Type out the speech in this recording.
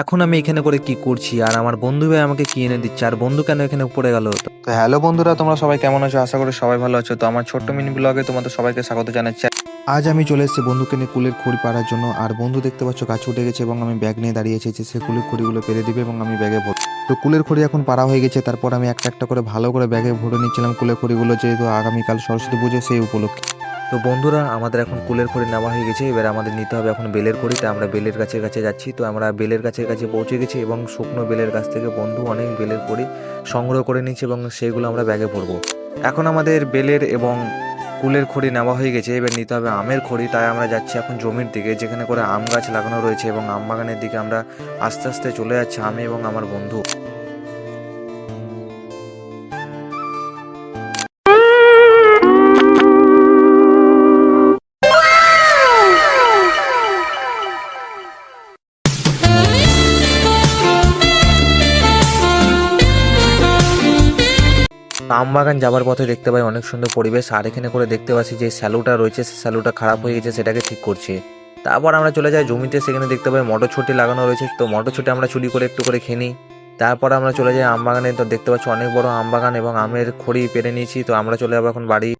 এখন আমি এখানে করে কি করছি, আর আমার বন্ধু ভাই আমাকে কি এনে দিচ্ছে, আর বন্ধু কেন এখানে পড়ে গেল? তো হ্যালো বন্ধুরা, তোমরা সবাই কেমন আছো? আশা করি সবাই ভালো আছো। তো আমার ছোট্ট মিনি ব্লগে তোমাদের সবাইকে স্বাগত জানাচ্ছি। আজ আমি চলে এসেছি বন্ধুকে নিয়ে কুলের খড়ি পাড়ার জন্য। আর বন্ধু দেখতে পাচ্ছ গাছে উঠে গেছে এবং আমি ব্যাগ নিয়ে দাঁড়িয়েছি যে সে কুলের খড়িগুলো পেরে দিবে এবং আমি ব্যাগে ভরব। তো কুলের খড়ি এখন পাড়া হয়ে গেছে, তারপর আমি একটা একটা করে ভালো করে ব্যাগে ভরে নিচ্ছিলাম কুলের খড়িগুলো, যেহেতু আগামীকাল সরস্বতী পুজো সেই উপলক্ষে। তো বন্ধুরা, আমাদের এখন কুলের খড়ি নেওয়া হয়ে গেছে, এবার আমাদের নিতে হবে এখন বেলের খড়ি। তাই আমরা বেলের গাছের কাছে যাচ্ছি। তো আমরা বেলের গাছের কাছে পৌঁছে গেছি এবং শুকনো বেলের গাছ থেকে বন্ধু অনেক বেলের খড়ি সংগ্রহ করে নিচ্ছে এবং সেইগুলো আমরা ব্যাগে ভরবো। এখন আমাদের বেলের এবং কুলের খড়ি নেওয়া হয়ে গেছে, এবার নিতে হবে আমের খড়ি। তাই আমরা যাচ্ছি এখন জমির দিকে, যেখানে করে আম গাছ লাগানো রয়েছে এবং আম বাগানের দিকে আমরা আস্তে আস্তে চলে যাচ্ছি, আমি এবং আমার বন্ধু। আমবাগান যাবার পথে দেখতে পাই অনেক সুন্দর পরিবেশ, আর এখানে করে দেখতে পাচ্ছি যে স্যালুটা রয়েছে, সে স্যালুটা খারাপ হয়ে গেছে, সেটাকে ঠিক করছে। তারপর আমরা চলে যাই জমিতে, সেখানে দেখতে পাই মটরছুটি লাগানো রয়েছে। তো মটরছুটি আমরা চুরি করে একটু করে খেয়ে নিই। তারপর আমরা চলে যাই আমবাগানে। তো দেখতে পাচ্ছি অনেক বড় আমবাগান এবং আমের খড়ি পেরে নিয়েছি। তো আমরা চলে যাবো এখন বাড়ি।